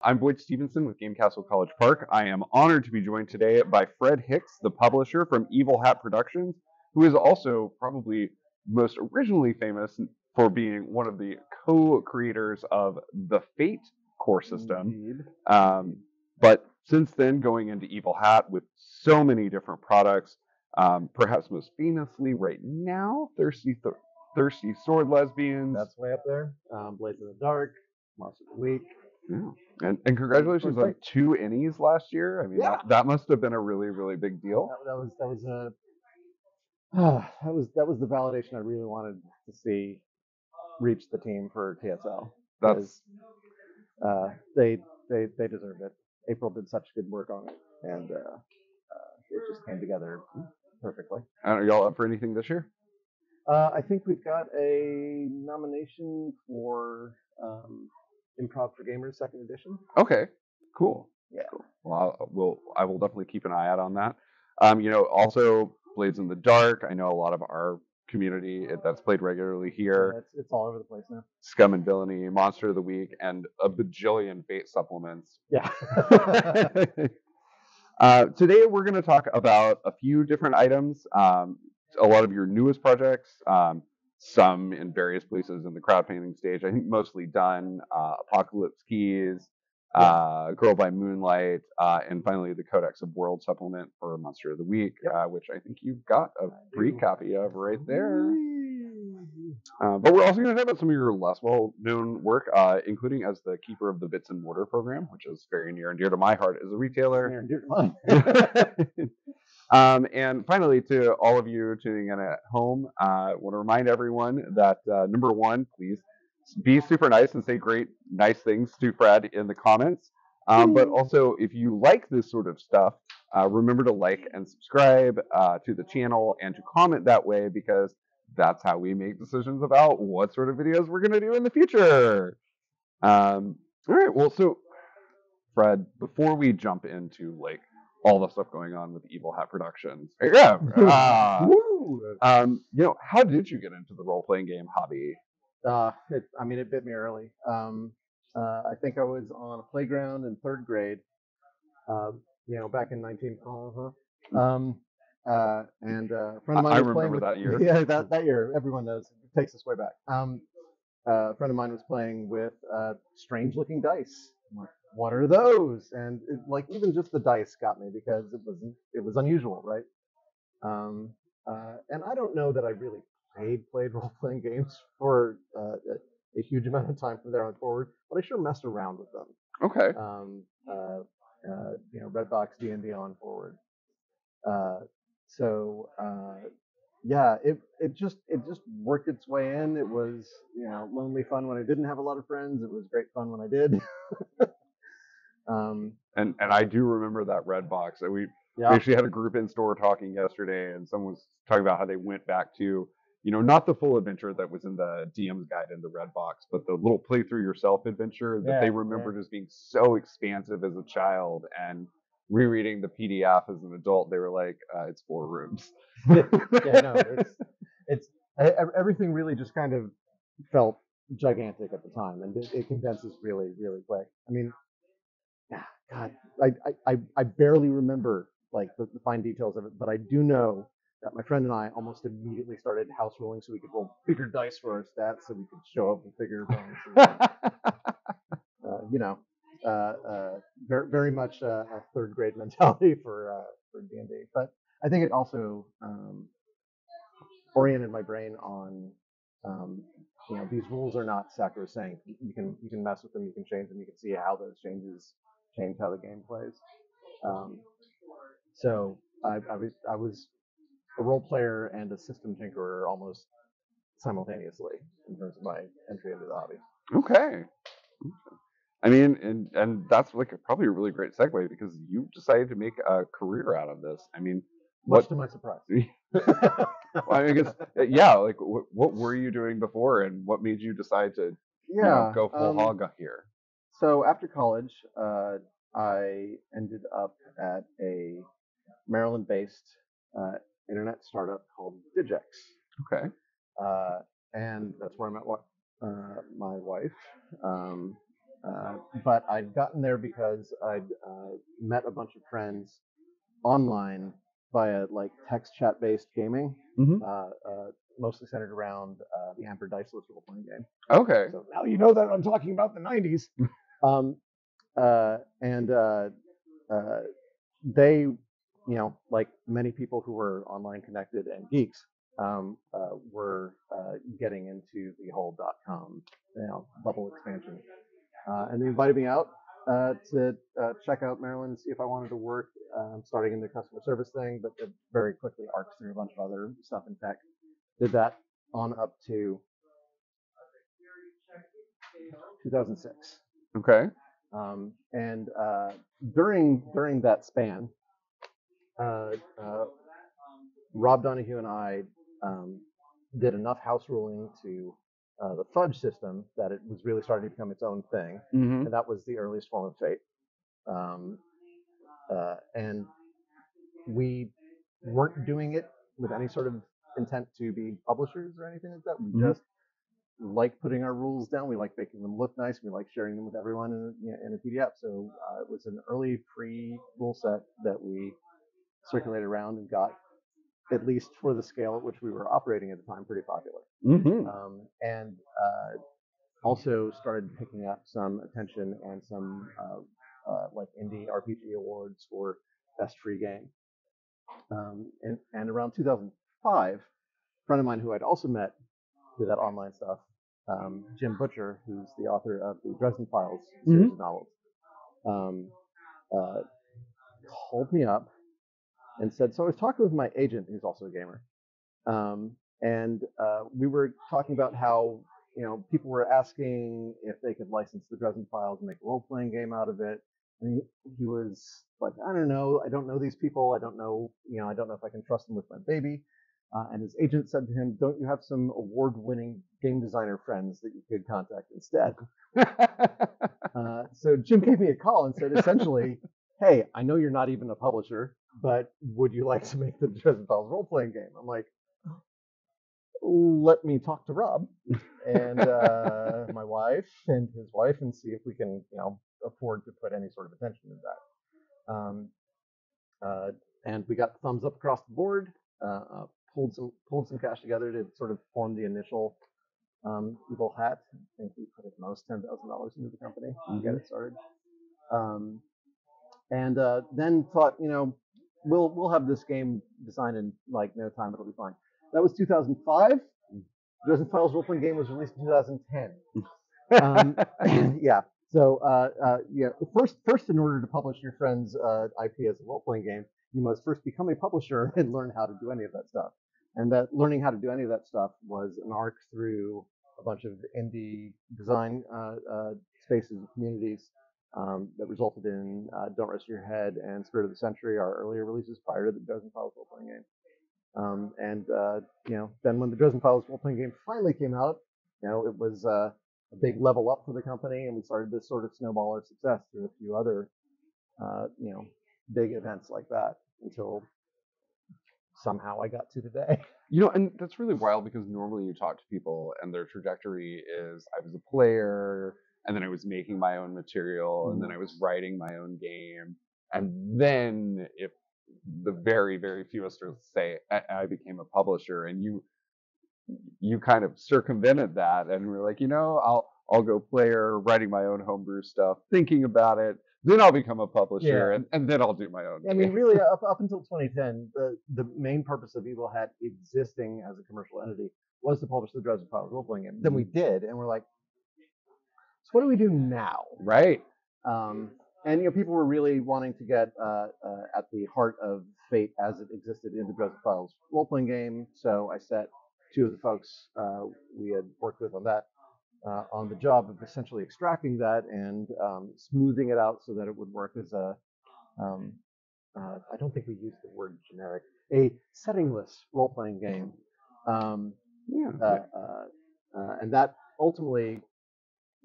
I'm Boyd Stevenson with Game Castle College Park. I am honored to be joined today by Fred Hicks, the publisher from Evil Hat Productions, who is also probably most originally famous for being one of the co-creators of the Fate core system. Um, but since then, going into Evil Hat with so many different products, perhaps most famously right now, Thirsty Sword Lesbians. That's way up there. Blades in the Dark, Monster of the Week. Yeah. And congratulations on 2 Ennies last year. I mean, that must have been a really, really big deal. That was the validation I really wanted to see reach the team for TSL. That's they deserved it. April did such good work on it, and it just came together perfectly. Are y'all up for anything this year? I think we've got a nomination for Improv for Gamers Second Edition. Okay, cool. Yeah. Cool. Well, I will definitely keep an eye out on that. Also Blades in the Dark. I know a lot of our community that's played regularly here. Yeah, it's all over the place now. Scum and Villainy, Monster of the Week, and a bajillion Fate supplements. Yeah. Today we're going to talk about a few different items. A lot of your newest projects, some in various places in the crowd painting stage. I think mostly done. Apocalypse Keys, Girl by Moonlight, and finally the Codex of World supplement for Monster of the Week, which I think you've got a free copy of right there. But we're also going to talk about some of your less well-known work, including as the keeper of the Bits and Mortar program, which is very near and dear to my heart as a retailer. Near and dear to mine. And finally, to all of you tuning in at home, I want to remind everyone that, number one, please be super nice and say great, nice things to Fred in the comments. But also, if you like this sort of stuff, remember to like and subscribe to the channel and to comment that way, because that's how we make decisions about what sort of videos we're going to do in the future. All right. Well, so Fred, before we jump into all the stuff going on with Evil Hat Productions, how did you get into the role-playing game hobby? It bit me early. I think I was on a playground in third grade. Back in 19. And a friend of mine. I remember that year. Yeah, that year. Everyone knows. It takes us way back. A friend of mine was playing with strange-looking dice. I'm like, what are those? And even just the dice got me, because it was unusual, right? And I don't know that I really played role-playing games for a huge amount of time from there on forward, but I sure messed around with them. Okay. Redbox, D&D on forward. It just worked its way in. It was lonely fun when I didn't have a lot of friends. It was great fun when I did. And I do remember that Redbox. We actually had a group in store talking yesterday, and someone was talking about how they went back to, not the full adventure that was in the DM's guide in the Redbox, but the little play through yourself adventure that they remembered as being so expansive as a child, and rereading the PDF as an adult, they were like, it's 4 rooms. It's everything really just kind of felt gigantic at the time, and it condenses really, really quick. I mean, God, I barely remember the fine details of it, but I do know that my friend and I almost immediately started house rolling so we could roll bigger dice for our stats, so we could show up with bigger bonuses. Very much a third grade mentality for D&D. But I think it also oriented my brain on these rules are not sacrosanct. You can mess with them, you can change them, you can see how those changes change how the game plays. So I was a role player and a system tinkerer almost simultaneously in terms of my entry into the hobby. Okay. I mean, and that's probably a really great segue, because you decided to make a career out of this. I mean, much to my surprise. Well, I guess, what were you doing before, and what made you decide to go full hog here? So after college, I ended up at a Maryland-based internet startup called Digex. Okay. And that's where I met my wife. But I'd gotten there because I'd met a bunch of friends online via like text chat based gaming, mostly centered around the Amber Diceless role playing game. Okay. So now you know that I'm talking about the 90s. um, and they, like many people who were online connected and geeks, were getting into the whole .com, bubble expansion, and they invited me out to check out Maryland and see if I wanted to work, starting in the customer service thing, but it very quickly arced through a bunch of other stuff in tech. Did that on up to 2006. Okay. And during that span, Rob Donahue and I did enough house ruling to the fudge system that it was really starting to become its own thing, Mm-hmm. and that was the earliest form of Fate. And we weren't doing it with any sort of intent to be publishers or anything like that. We just like putting our rules down. We like making them look nice. We like sharing them with everyone in a PDF. So it was an early free rule set that we circulated around and got, at least for the scale at which we were operating at the time, pretty popular. And also started picking up some attention and some like indie RPG awards for best free game. And around 2005, a friend of mine who I'd also met through that online stuff, Jim Butcher, who's the author of the Dresden Files series of novels, called me up and said, so I was talking with my agent, who's also a gamer, and we were talking about how people were asking if they could license the Dresden Files and make a role-playing game out of it. And he was like, I don't know, I don't know these people, I don't know if I can trust them with my baby. And his agent said to him, don't you have some award-winning game designer friends that you could contact instead? So Jim gave me a call and said, essentially, hey, I know you're not even a publisher, but would you like to make the Dresden Files role-playing game? I'm like, let me talk to Rob and my wife and his wife and see if we can, afford to put any sort of attention into that. And we got thumbs up across the board. Pulled some cash together to sort of form the initial Evil Hat. I think we put at most $10,000 into the company to get it started. And then thought, we'll have this game designed in like no time. It'll be fine. That was 2005. Dresden Files role-playing game was released in 2010. Yeah. So first, in order to publish your friend's IP as a role-playing game, you must first become a publisher and learn how to do any of that stuff. And that learning how to do any of that stuff was an arc through a bunch of indie design spaces and communities that resulted in Don't Rest Your Head and Spirit of the Century, our earlier releases prior to the Dresden Files role-playing game. Then when the Dresden Files role-playing game finally came out, it was a big level up for the company, and we started this sort of snowball of success through a few other, big events like that until somehow I got to today. And that's really wild because normally you talk to people and their trajectory is I was a player and then I was making my own material and then I was writing my own game. And then if the very, very fewest will say I became a publisher, and you kind of circumvented that and were like, I'll go player, writing my own homebrew stuff, thinking about it, then I'll become a publisher, and then I'll do my own. I mean, really, up until 2010, the main purpose of Evil Hat existing as a commercial entity was to publish the Dresden Files role-playing game. Then we did, and we're like, so what do we do now? Right. And people were really wanting to get at the heart of Fate as it existed in the Dresden Files role-playing game. So I set two of the folks we had worked with on that on the job of essentially extracting that and smoothing it out so that it would work as a I don't think we used the word generic, a settingless role-playing game. And that ultimately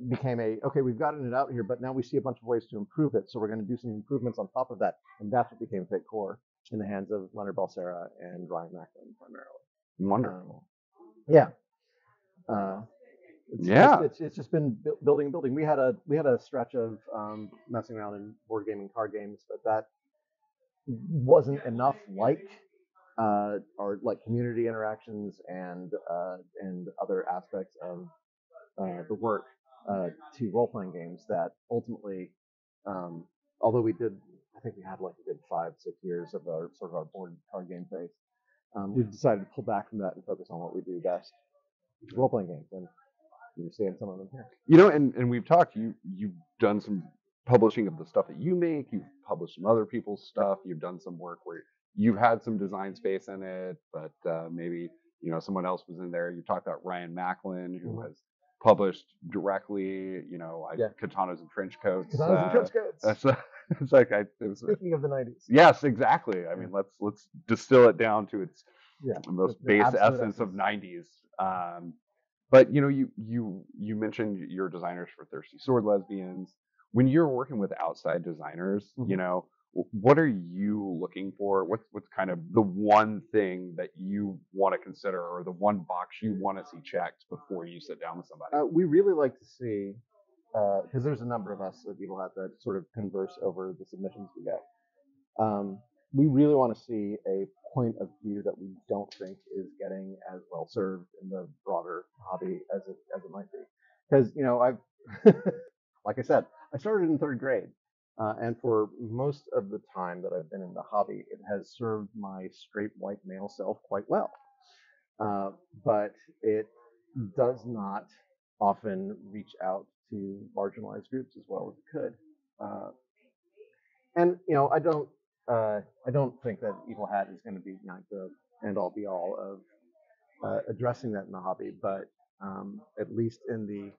became okay, we've gotten it out here, but now we see a bunch of ways to improve it. So we're going to do some improvements on top of that. And that's what became Fate Core in the hands of Leonard Balsera and Ryan Macklin primarily. Wonderful. Yeah. Yeah. It's just been building. We had a stretch of messing around in board gaming card games, but that wasn't enough like our like community interactions and other aspects of the work to role playing games that ultimately, um, although we did, I think we had like a good 5-6 years of our sort of our board card game phase. We've decided to pull back from that and focus on what we do best, role playing games, and you're seeing some of them here. And we've talked. You've done some publishing of the stuff that you make. You've published some other people's stuff. You've done some work where you've had some design space in it, but maybe someone else was in there. You talked about Ryan Macklin, who has published directly. Yeah. Katanas and Trench Coats. Katanas and Trench Coats. That's it's like Speaking of the 90s. Yes, exactly. I mean, let's distill it down to its most the base absolute essence of 90s. But you mentioned you're designers for Thirsty Sword Lesbians. When you're working with outside designers, what are you looking for? What's kind of the one thing that you want to consider, or the one box you want to see checked before you sit down with somebody? We really like to see, because there's a number of us at Evil Hat that sort of converse over the submissions we get. We really want to see a point of view that we don't think is getting as well served in the broader hobby as it might be. Because I've, like I said, I started in third grade, and for most of the time that I've been in the hobby, it has served my straight white male self quite well. But it does not often reach out to marginalized groups as well as it could. Uh, and I don't think that Evil Hat is going to be like the end all be all of addressing that in the hobby, but at least in the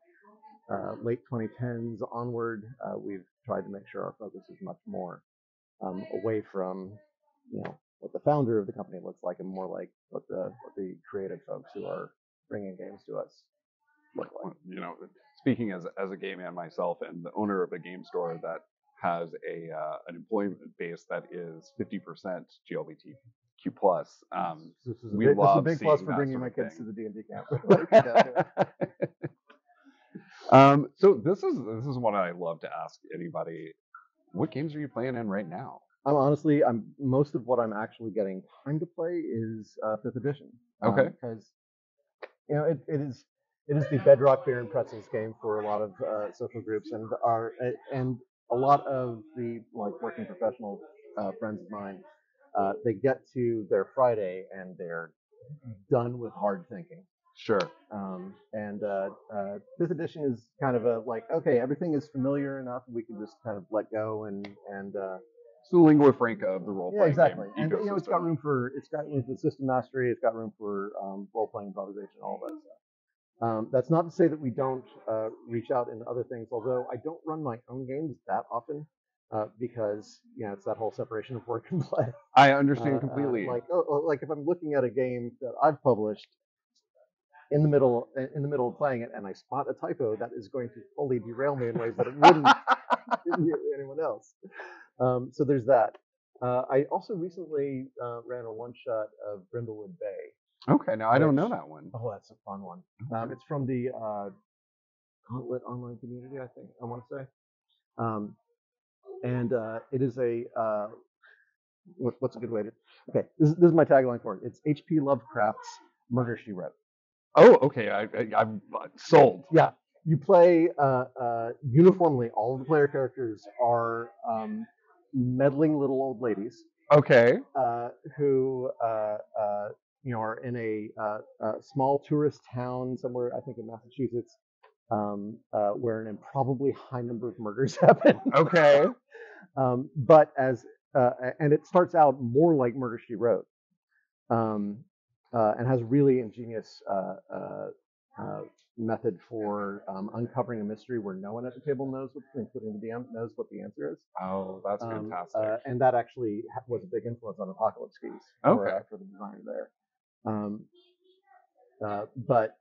late 2010s onward, we've tried to make sure our focus is much more away from what the founder of the company looks like, and more like what the creative folks who are bringing games to us look like. Speaking as a gay man myself and the owner of a game store that has an employment base that is 50% GLBTQ plus. This is we love a big plus seeing for that bringing sort my of kids thing. to the D&D camp. So this is what I love to ask anybody. What games are you playing in right now? I'm most of what I'm actually getting time to play is fifth edition. Okay. Because it is the bedrock beer and pretzels game for a lot of social groups, and a lot of the like working professional friends of mine. They get to their Friday and they're done with hard thinking. Sure. And fifth edition is kind of a like, okay, everything is familiar enough, we can just kind of let go and it's the lingua franca of the role playing exactly. game And ecosystem. it's got room for system mastery, it's got room for role playing improvisation, all that stuff. That's not to say that we don't reach out into other things, although I don't run my own games that often because it's that whole separation of work and play. I understand completely. Like if I'm looking at a game that I've published in the middle of playing it and I spot a typo that is going to fully derail me in ways that it wouldn't anyone else. So there's that. I also recently ran a one shot of Brindlewood Bay. Okay, now I don't know that one. Oh, that's a fun one. It's from the Gauntlet online community, I think I want to say. And it is a what's a good way to? Okay, this is my tagline for it. It's H.P. Lovecraft's Murder She Wrote. Oh, okay. I'm sold. Yeah, you play uniformly. All of the player characters are meddling little old ladies. Okay. Who are in a small tourist town somewhere, I think in Massachusetts, where an improbably high number of murders happen. Okay. But and it starts out more like Murder She Wrote, and has really ingenious method for uncovering a mystery where no one at the table knows, including the DM, knows what the answer is. Oh, that's fantastic. And that actually was a big influence on Apocalypse Keys for the designer there. But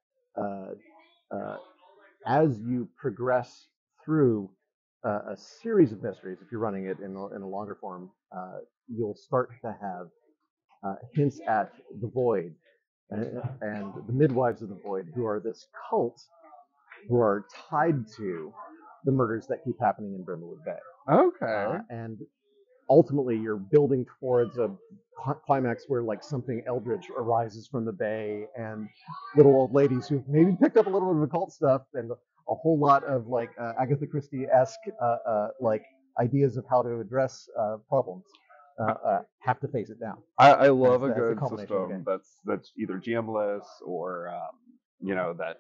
as you progress through a series of mysteries, if you're running it in a longer form, you'll start to have hints at the Void and the midwives of the Void, who are this cult who are tied to the murders that keep happening in Brindlewood Bay. Okay. And ultimately, you're building towards a climax where like something eldritch arises from the bay, and little old ladies who've maybe picked up a little bit of occult stuff and a whole lot of like Agatha Christie-esque like ideas of how to address problems have to face it down. I love a That's the good culmination of the system game. that's either GM-less or that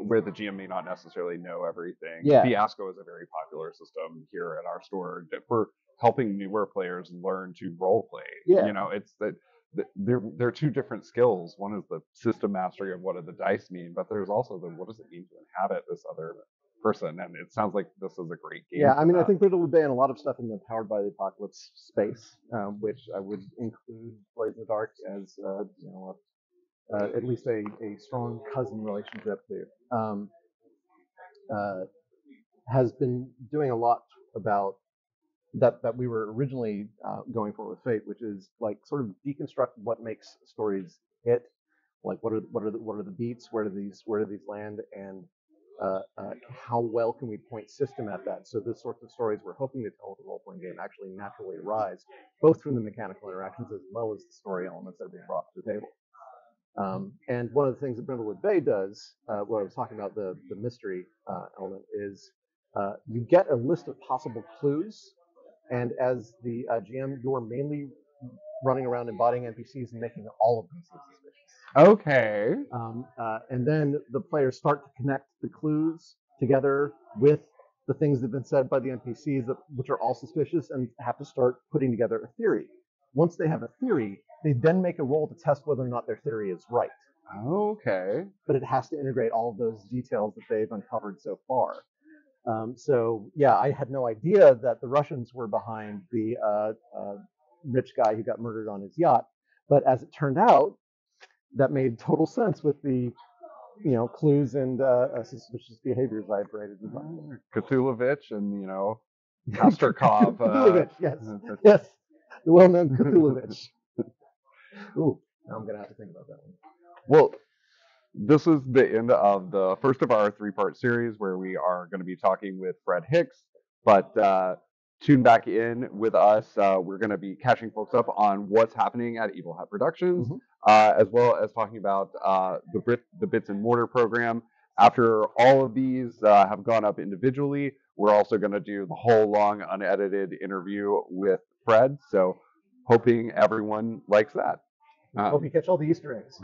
where the GM may not necessarily know everything. Yeah. Fiasco is a very popular system here at our store for helping newer players learn to role play. Yeah. It's that they're two different skills. One is the system mastery of what do the dice mean, but there's also the what does it mean to inhabit this other person. And it sounds like this is a great game. Yeah, I mean, that. I think Brindlewood Bay and a lot of stuff in the Powered by the Apocalypse space, which I would include Blades in the Dark as at least a strong cousin relationship to, has been doing a lot about that we were originally going for with Fate, which is like sort of deconstruct what makes stories hit, like what are the beats, where do these land, and how well can we point system at that? So the sorts of stories we're hoping to tell with the role playing game actually naturally arise, both from the mechanical interactions as well as the story elements that are being brought to the table. And one of the things that Brindlewood Bay does, what I was talking about, the mystery element, is you get a list of possible clues, and as the GM, you're mainly running around embodying NPCs and making all of them seem suspicious. Okay. And then the players start to connect the clues together with the things that have been said by the NPCs, which are all suspicious, and have to start putting together a theory. Once they have a theory, they then make a roll to test whether or not their theory is right. Okay. But it has to integrate all of those details that they've uncovered so far. So yeah, I had no idea that the Russians were behind the rich guy who got murdered on his yacht. But as it turned out, that made total sense with the clues and suspicious behaviors I paraded in front of him. Cthulhuovich and Pasterkov. Cthulhuovich, yes, yes, the well-known Cthulhuovich. Ooh, now I'm gonna have to think about that one. Well, this is the end of the first of our three-part series where we are going to be talking with Fred Hicks. But tune back in with us. We're going to be catching folks up on what's happening at Evil Hat Productions, as well as talking about the Bits and Mortar program. After all of these have gone up individually, we're also going to do the whole long unedited interview with Fred. So hoping everyone likes that. Hope you catch all the Easter eggs.